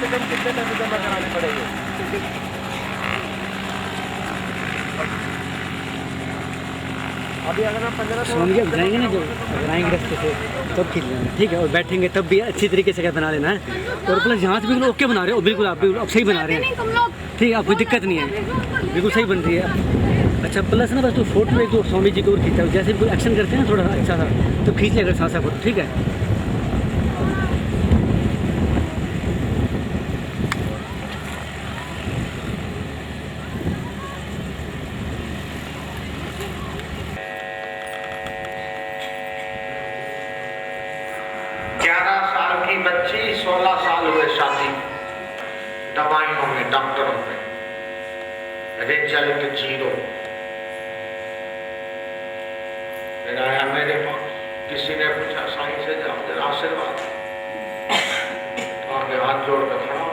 से कम कितने पैसे जमा कराने पड़ेंगे? अभी अगर आप 15 सोनिया बनाएंगे ना, जो अगर आएंगे रास्ते से तब खींच लेना, ठीक है। और बैठेंगे तब भी अच्छी तरीके से बना लेना है। और प्लस यहाँ से बिल्कुल ओके बना रहे हो, बिल्कुल आप बिल्कुल सही बना रहे हैं, ठीक है। आपको दिक्कत नहीं है, बिल्कुल सही बन रही है। अच्छा प्लस ना बस तो फोटो एक दो स्वामी जी को और खींचा, जैसे बिल्कुल एक्शन करते हैं ना थोड़ा अच्छा सा, तो खींच लेगा साथ साथ फोटो, ठीक है। बच्ची 16 साल हुए शादी, दवाइयों में, डॉक्टरों में, रिजल्ट 0। फिर आया मेरे पास, किसी ने पूछा साईं से जाओ जरा आशीर्वाद, आगे हाथ जोड़ कर खड़ा,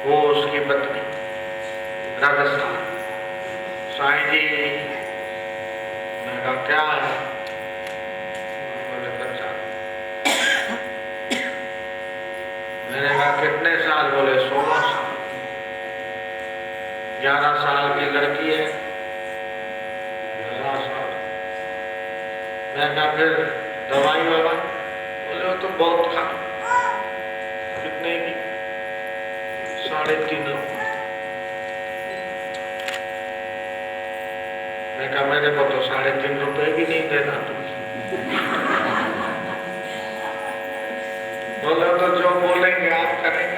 वो उसकी पत्नी राजस्थान, साईं जी। मैं कहा क्या है? मैंने कहा कितने साल? बोले 16 साल। 11 साल की लड़की है, 11 साल। मैं कहा फिर दवाई वाला? बोले वो तो बहुत खा। कितने की? 3.5 लाख। मैं कहा मेरे को तो 3.5 रुपए भी नहीं देना तुम। बोले तो जो बोलेंगे आप करेंगे।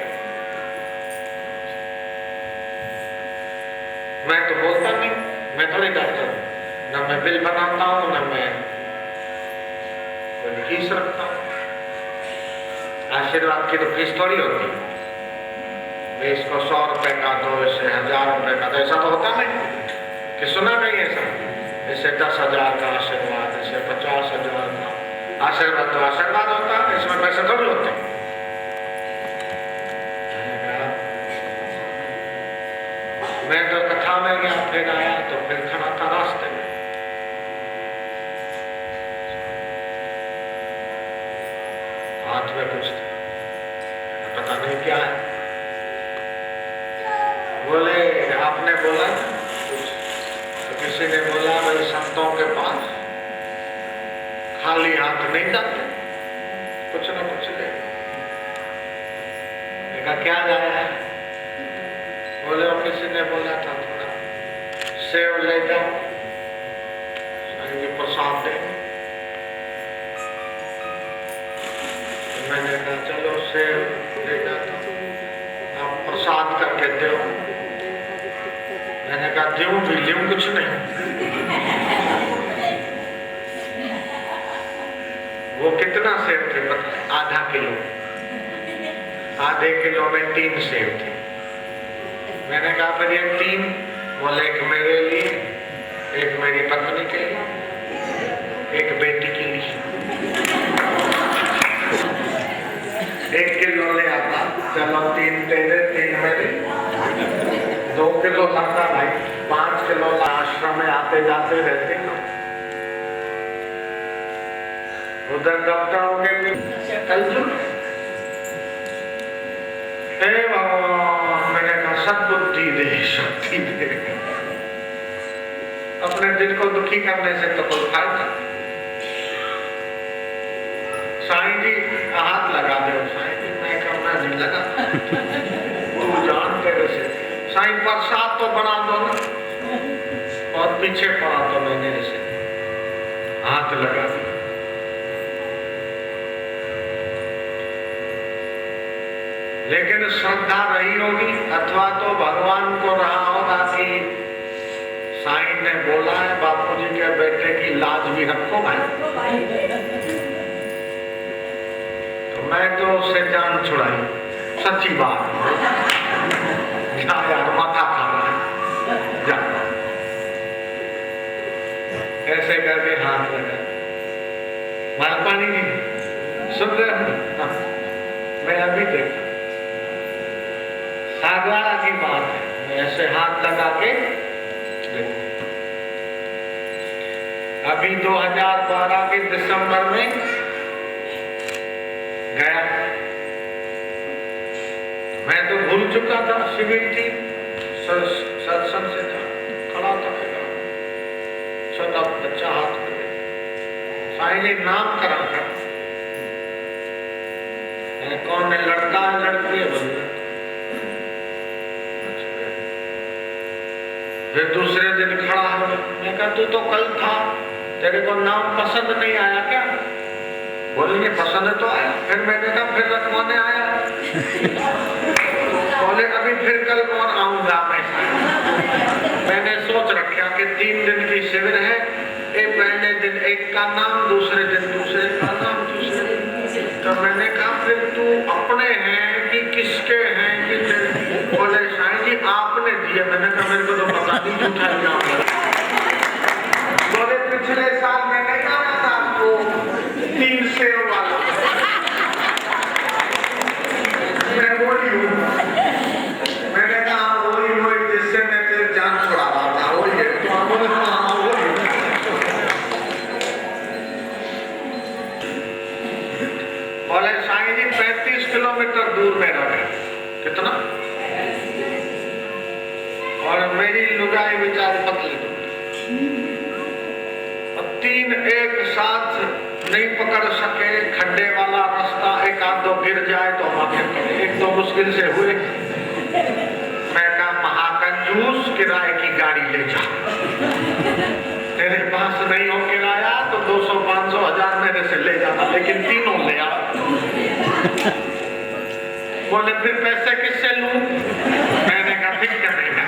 मैं तो बोलता नहीं, मैं थोड़ी डरता हूँ, न मैं बिल बनाता हूँ, न मैं कोई फीस रखता हूँ। आशीर्वाद की तो फीस थोड़ी होती, मैं इसको 100 रुपए का दो, इसे 1000 रुपए का दो, ऐसा तो होता नहीं कि सुना नहीं ऐसा। इसे 10,000 का आशीर्वाद, इसे 50,000 का आशीर्वाद, तो आशीर्वाद होता है, इसमें पैसे थोड़ी होते। मैं तो कथा में गया, फिर आया तो फिर खड़ा था रास्ते में। हाथ में कुछ पता नहीं क्या है। बोले आपने बोला कुछ, तो किसी ने बोला भाई संतों के पास खाली हाथ नहीं जाते, कुछ ना कुछ ले। देखा क्या जाया है? बोले और किसी ने बोला था थोड़ा सेव ले जाओ, प्रसाद दे। मैंने कहा चलो सेव ले जाता हूँ, आप प्रसाद करके दो। मैंने कहा दूं भी लूं कुछ नहीं। वो कितना सेव थे पता है? आधा किलो। आधे किलो में 3 सेव थे। मैंने कहा फिर ये 3? बोले एक मेरे लिए, एक मेरी पत्नी के लिए, एक बेटी के लिए। 1 किलो ले आता, चलो 3 तेरे, 3 मेरे, 2 किलो लाता भाई, 5 किलो आश्रम में आते जाते रहते हैं। उधर डॉक्टरों के कल मैंने कहा सद्बुद्धि दे, शक्ति दे। अपने दिल को दुखी करने से तो कोई फायदा। साईं जी हाथ लगा दो, साईं जी मैं करना नहीं लगा, वो जानते वैसे। साईं प्रसाद तो बना दो ना, और पीछे पड़ा तो मैंने ऐसे हाथ लगा दिया। लेकिन श्रद्धा रही होगी, अथवा तो भगवान को रहा होगा कि साईं ने बोला है बापूजी के बेटे की लाज भी रखो भाई। तो मैं तो उससे जान छुड़ाई, सच्ची बात है। जा यार माथा खा रहा है, जा। ऐसे करके हाथ लगा, मालपानी जी सुन रहे हो? मैं अभी देखा सागवाड़ा की बात है, मैं ऐसे हाथ लगा के देखो। अभी 2012 के दिसंबर में गया, चुका था, शिविर थी, सत्संग से था, खड़ा था, छोटा बच्चा हाथ में साईं जी नामकरण कर, कौन है, लड़का है लड़की है, बोले। फिर दूसरे दिन खड़ा है, मैं कहा तू तो कल था, तेरे को नाम पसंद नहीं आया क्या? बोलेंगे पसंद तो आया। फिर मैंने कहा फिर रखवाने आया? बोले अभी फिर कल और आऊंगा मैं। मैंने सोच रखा कि 3 दिन की शिविर है, एक पहले दिन एक का नाम, दूसरे दिन दूसरे का नाम, तीसरे दिन। तो मैंने कहा फिर तू अपने हैं कि किसके हैं कि तेरे? बोले साईं जी आपने दिए। मैंने कहा मेरे को तो पता नहीं, झूठा इल्जाम। बोले पिछले साल मैं नहीं आया था आपको 3 सेव वाला, मैं वही हूँ। मैंने कहा वही जिससे मैं तेरी जान छुड़ा रहा था, वही है। तो आप बोले हाँ वही। बोले साईं जी 35 किलोमीटर दूर में रहे। कितना? और मेरी लुगाई बेचारी पतली, 3 एक साथ नहीं पकड़ सके, खड्डे वाला रास्ता, एक आध दो गिर जाए तो एक तो मुश्किल से हुए। मैं कहा महाकंजूस, किराए की गाड़ी ले जा, तेरे पास नहीं हो किराया तो 200, 500, 1000 मेरे से ले जाना, लेकिन तीनों ले आ। बोले फिर पैसे किससे लूं? मैंने कहा ठीक करेगा।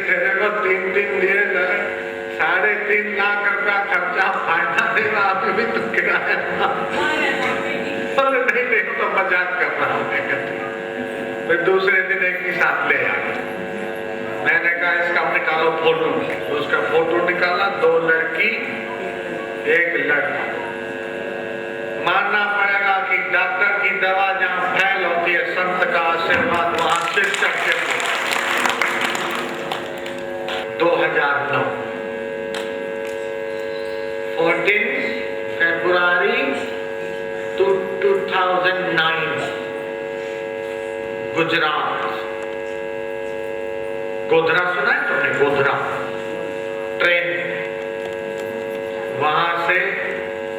तेरे को 3 दिए, 3.5 लाख रुपया खर्चा, फायदा देगा, अभी भी तू किराया नहीं तो मजाक कर रहा हूँ। फिर दूसरे दिन एक ही साथ ले आया। मैंने कहा इसका निकालो फोटो। उसका फोटो निकाला, 2 लड़की 1 लड़का। मानना पड़ेगा कि डॉक्टर की दवा जहाँ फैल होती है, संत का आशीर्वाद वहां शीर्षक के 2009 14 फरवरी 2009 गुजरात। गोधरा सुना है तुमने? गोधरा ट्रेन, वहां से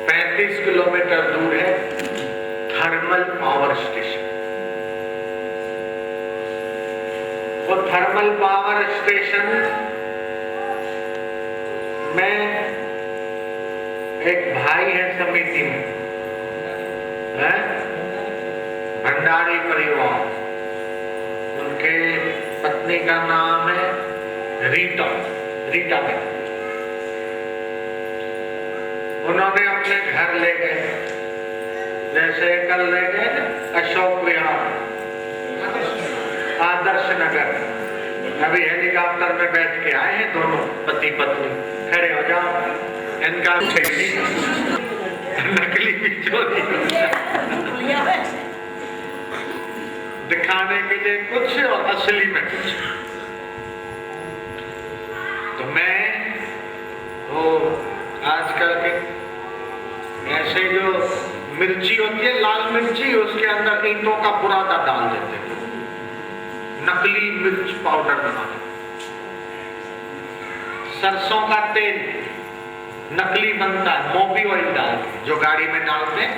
35 किलोमीटर दूर है थर्मल पावर स्टेशन। वो थर्मल पावर स्टेशन में एक भाई है समिति में, है भंडारी परिवार, उनके पत्नी का नाम है रीटा बेन। उन्होंने अपने घर ले गए, जैसे कल ले गए अशोक विहार, आदर्श नगर। अभी हेलीकॉप्टर में बैठ के आए हैं दोनों पति पत्नी। खड़े हो जाओ, इनका नकली भी चोरी दिखाने के लिए कुछ और असली में कुछ। तो मैं वो आजकल के ऐसे जो मिर्ची होती है, लाल मिर्ची, उसके अंदर ईंटों का बुरादा डाल देते हैं, नकली मिर्च पाउडर बना देते। सरसों का तेल नकली बनता है, मोबी ऑयल डाल के, जो गाड़ी में डालते हैं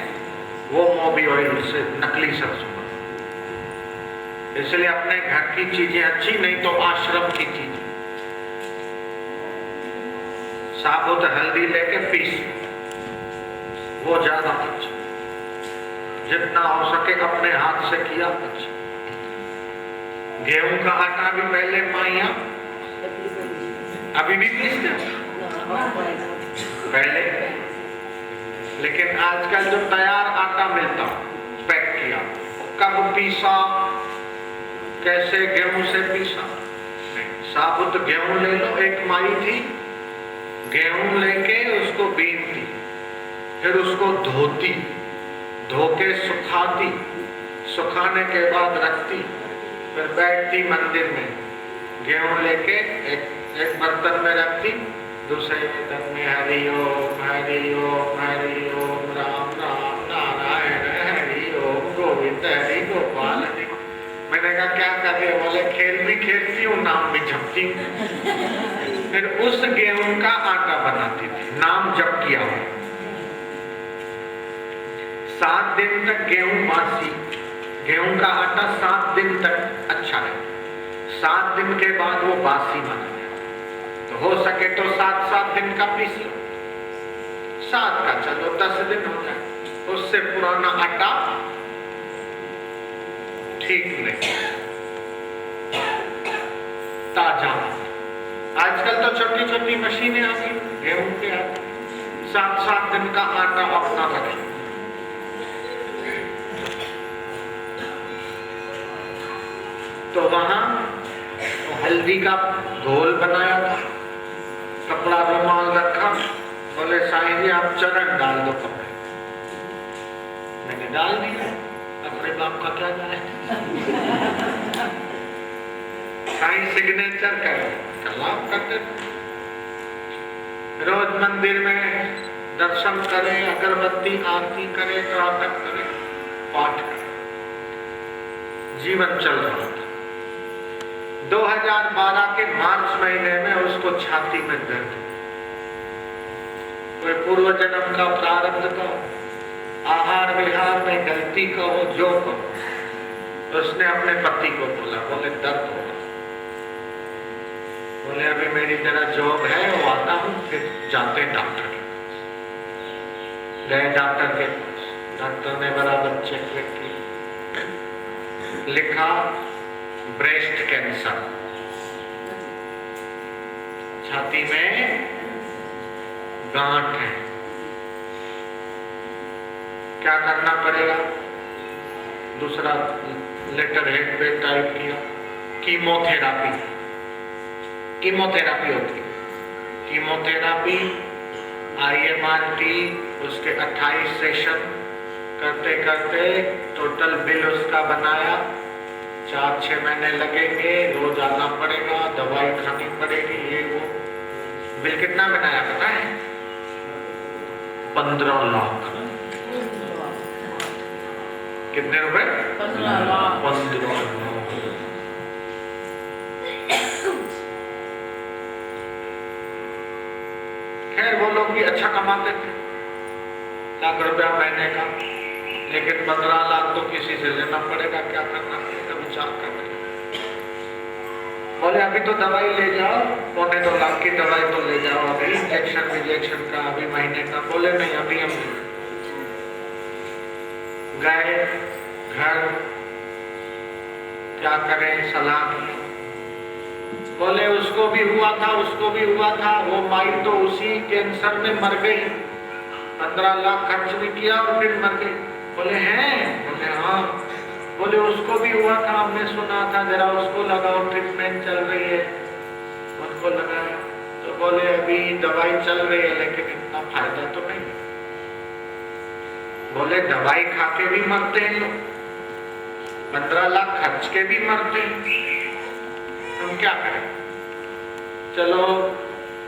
वो मोबी ऑयल से नकली सरसों। इसलिए अपने घर की चीजें अच्छी, नहीं तो आश्रम की चीजें। साबुत हल्दी लेके पीस, वो ज्यादा अच्छा। जितना हो सके अपने हाथ से किया अच्छा। गेहूं का आटा भी पहले माइया, अभी भी पीसते पहले, लेकिन आजकल जो तैयार आटा मिलता पैक किया, कब पीसा, कैसे गेहूं से पीसा? साबुत गेहूं ले लो। एक माई थी, गेहूं लेके उसको बीनती, फिर उसको धोती, धो के सुखाती, सुखाने के बाद रखती, फिर बैठती मंदिर में, गेहूं लेके एक बर्तन में रखती, दूसरे दिन में हरि ओम राम राम नारायण हरि ओम गोविंद हरि गोपाल हरि। मैंने कहा क्या कर रहे? बोले खेल भी खेलती हूँ, नाम भी जपती हूँ। फिर उस गेहूं का आटा बनाती थी, नाम जप किया हुआ। 7 दिन तक गेहूं बासी, गेहूं का आटा 7 दिन तक अच्छा है, 7 दिन के बाद वो बासी बना गया। तो हो सके तो 7 दिन का पीस लो, 7 का चलो 10 दिन हो जाए, उससे पुराना आटा ठीक नहीं, ताजा। आजकल तो छोटी छोटी मशीनें आ गई गेहूं के आटे, 7 दिन का आटा अपना रखें। तो वहां हल्दी का घोल बनाया था, कपड़ा रुमाल रखा, बोले साईं जी आप चरण डाल दो कपड़े। मैंने डाल दिया, अपने बाप का क्या जाए। साईं सिग्नेचर करे, कलाम करते, रोज मंदिर में दर्शन करे, अगरबत्ती आरती करे, प्रार्थना करे, पाठ करे, जीवन चल रहा था। 2012 के मार्च महीने में उसको छाती में दर्द, कोई पूर्व जन्म का प्रारब्ध का, आहार विहार में गलती का हो, जो को उसने अपने पति को बोला, बोले दर्द होगा, बोले अभी मेरी जरा जॉब है, वो आता हूँ, फिर जाते डॉक्टर के पास। गए डॉक्टर के पास, डॉक्टर ने बराबर चेक किया, लिखा ब्रेस्ट कैंसर, छाती में गांठ है, क्या करना पड़ेगा? दूसरा लेटर हेड पे टाइप किया, कीमोथेरापी। कीमोथेरापी होती है, कीमोथेरापी IMRT, उसके 28 सेशन करते करते टोटल बिल उसका बनाया 4-6 महीने लगेंगे, रोज आना पड़ेगा, दवाई खानी पड़ेगी, ये वो। बिल कितना बनाया पता है? 15 लाख। कितने रुपए? 15 लाख। 15 लाख। खैर वो लोग भी अच्छा कमाते थे, लाख रुपया महीने का, लेकिन 15 लाख तो किसी से लेना पड़ेगा, क्या करना पड़ेगा, विचार करना। बोले अभी तो दवाई ले जाओ, 1.25 लाख की दवाई तो ले जाओ, अभी इंजेक्शन का, अभी महीने का। बोले नहीं, अभी हम गए घर, क्या करें, सलाह की। बोले उसको भी हुआ था, उसको भी हुआ था, वो माई तो उसी कैंसर में मर गई, 15 लाख खर्च भी किया और फिर मर गई। बोले हैं? बोले हाँ। बोले उसको भी हुआ था, हमने सुना था, जरा उसको लगाओ, ट्रीटमेंट चल रही है। उनको लगाया तो बोले अभी दवाई चल रही है, लेकिन इतना फायदा तो नहीं। बोले दवाई खा के भी मरते हैं लोग, 15 लाख खर्च के भी मरते हैं, हम क्या करें? चलो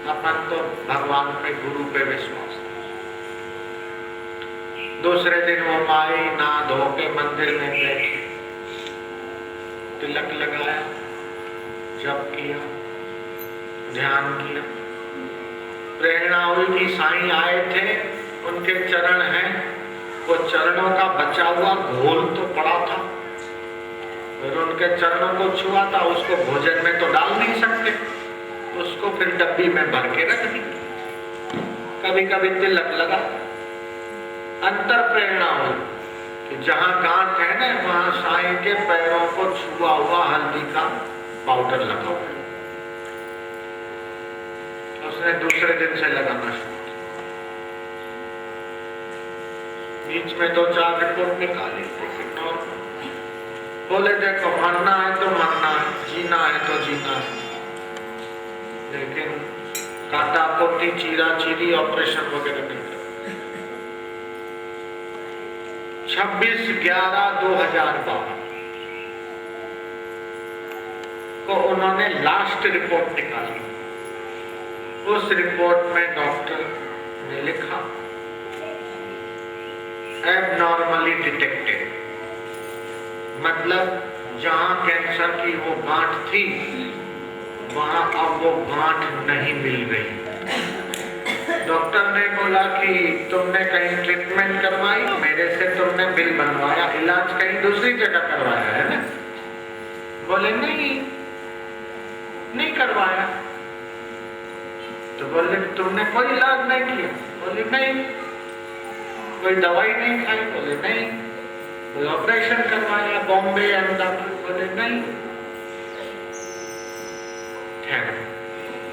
अपन तो भगवान पे, गुरु पे विश्वास। दूसरे दिन वो माई ना धो के मंदिर में बैठी, तिलक लगाया, जप किया, ध्यान किया। प्रेरणा हुई कि साईं आए थे, उनके चरण हैं, वो चरणों का बचा हुआ घोल तो पड़ा था, फिर उनके चरणों को छुआ था, उसको भोजन में तो डाल नहीं सकते, उसको फिर डब्बी में भर के रख दी। कभी कभी तिलक लगा। अंतर प्रेरणा हुई कि जहां गांठ है ना, वहां साईं के पैरों को छुआ हुआ हल्दी का पाउडर लगा हुआ, उसने दूसरे दिन से लगाना शुरू किया। बीच में 2-4 रिपोर्ट निकाली, लेकिन और बोले देखो मरना है तो मरना है, जीना है तो जीना है, लेकिन काटा पोटी, चीरा चीरी, ऑपरेशन वगैरह नहीं। 26/11/2012 को उन्होंने लास्ट रिपोर्ट निकाली। उस रिपोर्ट में डॉक्टर ने लिखा एबनॉर्मली डिटेक्टेड, मतलब जहां कैंसर की वो गांठ थी वहां अब वो गांठ नहीं मिल रही। डॉक्टर ने बोला कि तुमने कहीं ट्रीटमेंट करवाई, मेरे से तुमने बिल बनवाया, इलाज कहीं दूसरी जगह करवाया है ना? बोले नहीं करवाया। तो बोले तुमने कोई इलाज नहीं किया? बोले नहीं। कोई दवाई नहीं खाई? बोले नहीं। कोई ऑपरेशन करवाया बॉम्बे अहमदाबाद? बोले नहीं।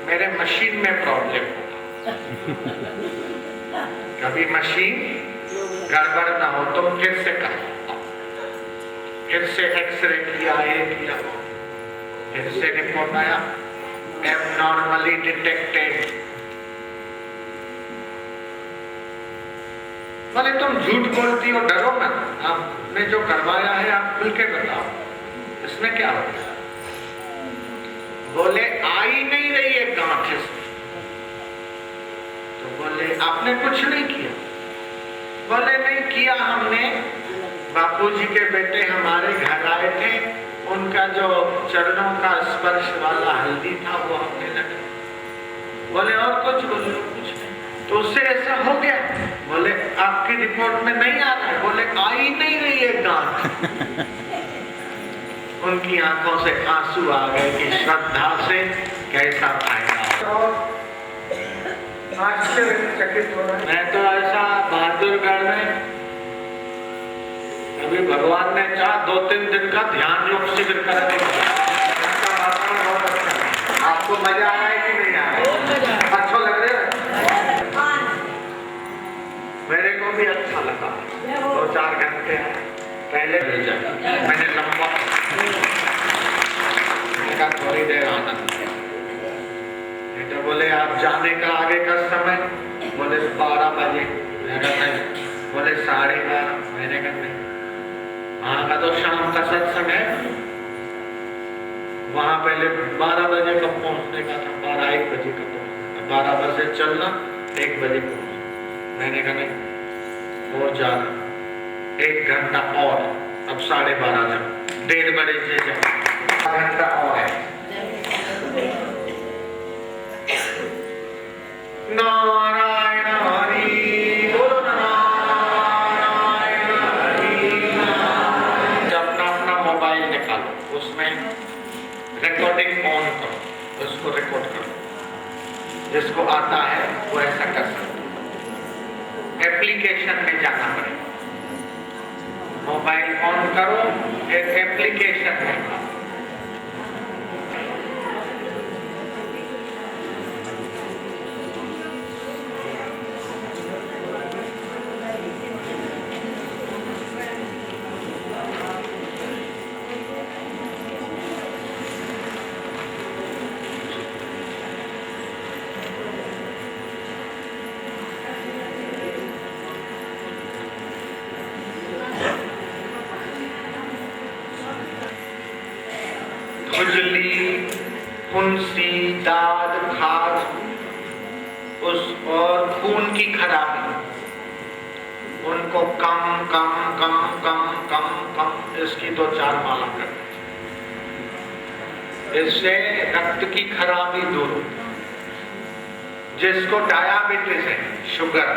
मेरे मशीन में प्रॉब्लम होगा, कभी मशीन गड़बड़ ना हो तुम फिर से करो, फिर से एक्सरे किया, ये किया, फिर से रिपोर्ट आया एबनॉर्मली डिटेक्टेड। बोले तुम झूठ बोलती हो, डरो मत, आपने जो करवाया है आप खुल के बताओ, इसमें क्या हो गया? बोले आ ही नहीं रही है गांठ इसमें। तो बोले आपने कुछ नहीं किया? बोले नहीं किया हमने, बापूजी के बेटे हमारे घर आए थे, उनका जो चरणों का स्पर्श वाला हल्दी था वो हमने लगा। बोले और कुछ? बोले कुछ नहीं। तो उससे ऐसा हो गया? बोले आपकी रिपोर्ट में नहीं आ रहा है। बोले आ ही नहीं रही है गांठ। उनकी आंखों से आंसू आ गए कि श्रद्धा से कैसा फायदा। आश्चर्यचकित हो रहा है। मैं तो ऐसा बहादुरगढ़ में अभी भगवान ने चाहा 2-3 दिन का ध्यान योग शिविर करने का। आपको मजा आया है कि नहीं आया? अच्छा लग रहा है? मेरे को भी अच्छा लगा। 2-4 घंटे पहले भेजा, मैंने लंबा थोड़ी देर आनंद। तो बोले आप जाने का आगे का समय? बोले 12 बजे। नहीं। बोले 12:30। मैंने कहा नहीं, वहां का तो शाम का सत्संग है, वहां पहले 12 बजे का पहुंचने का था, 12-1 बजे का पहुंचना, 12 बजे चलना, 1 बजे पहुंचना। मैंने कहा नहीं और जाना 1 घंटा और, अब 12:30 जाओ, 1:30 बजे से जाओ, घंटा और है। नारायण हरि बोलो, नारायण हरि। अपना अपना मोबाइल निकालो, उसमें रिकॉर्डिंग ऑन करो, उसको रिकॉर्ड करो। जिसको आता है वो ऐसा कर सकता। एप्लीकेशन में जाना पड़ेगा, मोबाइल ऑन करो, एक एप्लीकेशन में खुजली, फुंसी, दाद, खाज और खून की खराबी, उनको कम कम कम कम कम कम इसकी 2-4 माला कर। इससे रक्त की खराबी दूर हो। जिसको डायबिटीज है, शुगर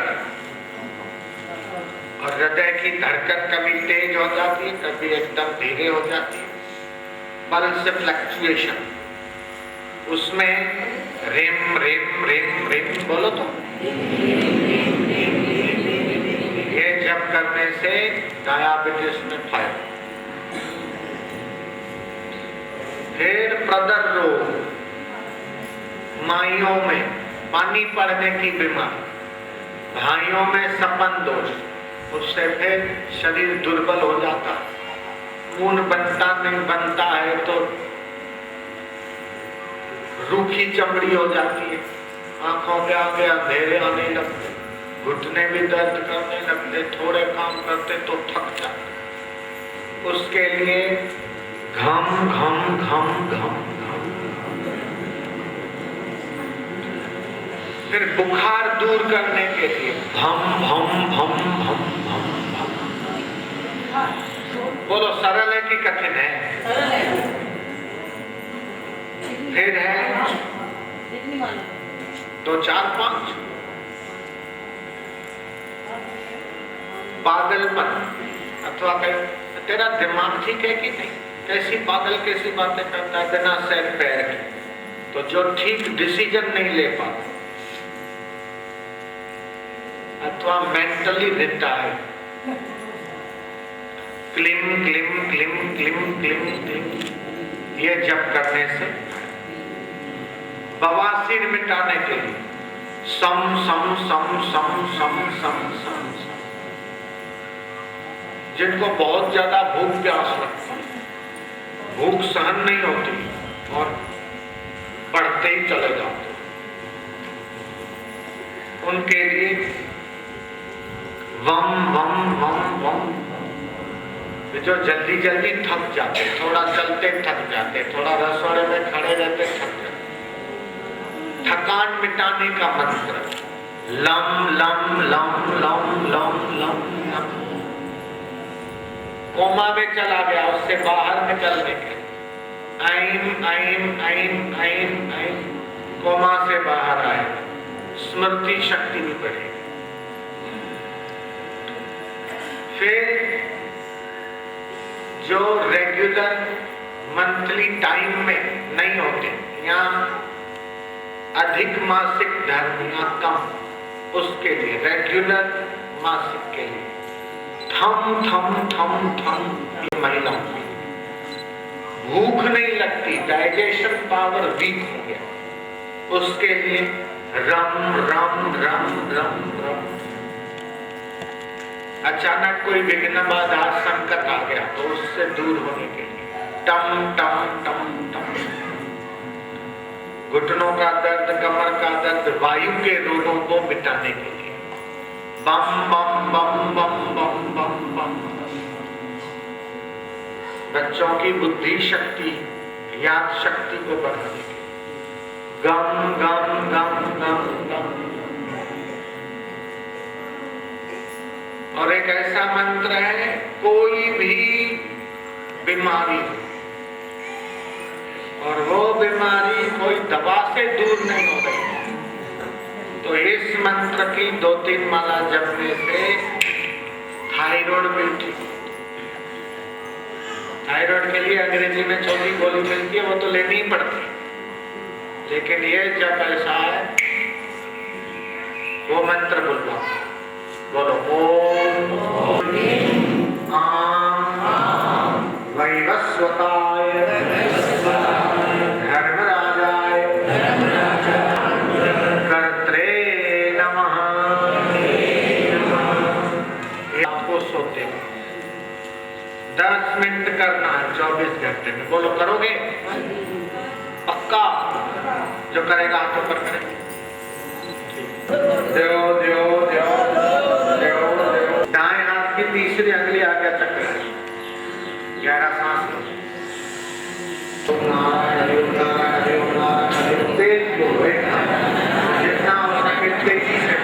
और हृदय की धड़कन कभी तेज हो जाती है, कभी एकदम धीरे हो जाती है, पल्स फ्लक्चुएशन, उसमें रिम रिम रिम रिम बोलो तो ये जब करने से डायबिटीज में फायदा। फिर प्रदर रोग, माइयों में पानी पड़ने की बीमारी, भाइयों में सपन दोष, उससे फिर शरीर दुर्बल हो जाता है, खून बनता है तो रूखी चमड़ी हो जाती है, आंखों के आगे अंधेरे आने लगते, घुटने भी दर्द करने लगते, थोड़े काम करते तो थक जाते। उसके लिए घम घम घम घम घम फिर बुखार दूर करने के लिए भम भम भम भम भम भम। बोलो सरल है कि कठिन है? फिर है 2 4 5 पागलपन अथवा तेरा दिमाग ठीक है कि नहीं, कैसी पागल कैसी बातें करता है बिना सर पैर के, तो जो ठीक डिसीजन नहीं ले पाता, अथवा mentally retired, climb climb climb climb climb climb, ये जप करने से बवासीर मिटाने के लिए सम सम सम सम सम सम सम, जिनको बहुत ज्यादा भूख प्यास लगती है, भूख सहन नहीं होती और बढ़ते ही चले जाते, उनके लिए वम वम वम वम। जो जल्दी जल्दी थक जाते, थोड़ा चलते थक जाते, थोड़ा रसोड़े में खड़े रहते थक जाते, थकान मिटाने का मंत्र लम लम लम लम लम लम लम। कोमा में चला गया, उससे बाहर निकलने के ऐम ऐम ऐम ऐम ऐम, कोमा से बाहर आए, स्मृति शक्ति भी बढ़ेगी। फिर जो रेगुलर मंथली टाइम में नहीं होते या अधिक मासिक धर्म या कम, उसके लिए रेगुलर मासिक के लिए थम थम थम थम। महिला भूख नहीं लगती, डाइजेशन पावर वीक हो गया, उसके लिए रम रम रम रम रम। अचानक कोई विघ्न बाधा संकट आ गया तो उससे दूर होने के लिए टम टम टम टम। घुटनों का दर्द, कमर का दर्द, वायु के रोगों को मिटाने के लिए बम बम बम बम बम बम बम। बच्चों की बुद्धि शक्ति, याद शक्ति को बढ़ाने के लिए गम गम गम गम गम। और एक ऐसा मंत्र है, कोई भी बीमारी और वो बीमारी कोई दवा से दूर नहीं हो रही, तो इस मंत्र की 2-3 माला जपने से थायराइड भी ठीक। थायराइड के लिए अंग्रेजी में छोटी गोली मिलती है, वो तो लेनी ही पड़ती है, लेकिन ये जब ऐसा है वो मंत्र बोलना, बोलो ओम वैवस्वताय धर्मराजाय कर्त्रे नमः। आपको सोते 10 मिनट करना है 24 घंटे में, बोलो करोगे? पक्का? जो करेगा हाथों पर करेगा। देव देव देव देव देव। दाएं हाथ की तीसरी अंगली आगे चक्र, गहरा सांस लो, तेज बोलो, जितना हो सके तेजी से।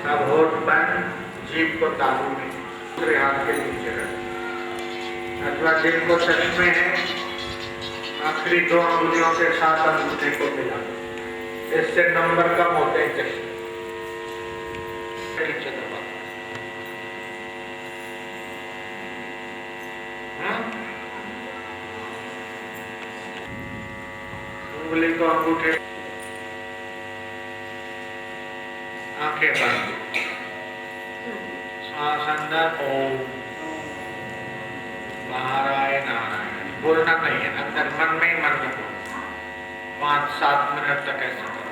अब होठ बंद, जीभ को तालू में, दूसरे हाथ के नीचे रख, अथवा जिनको चश्मे हैं आखिरी 2 अंगुलियों के साथ अंगूठे को मिला, इससे नंबर कम होते हैं चश्मे। उंगली को अंगूठे आंखें बंद, सांस अंदर ओम, बाहर आए नारायण। बोलना नहीं है, अंदर मन में ही मन रखो। 5-7 मिनट तक ऐसा करो।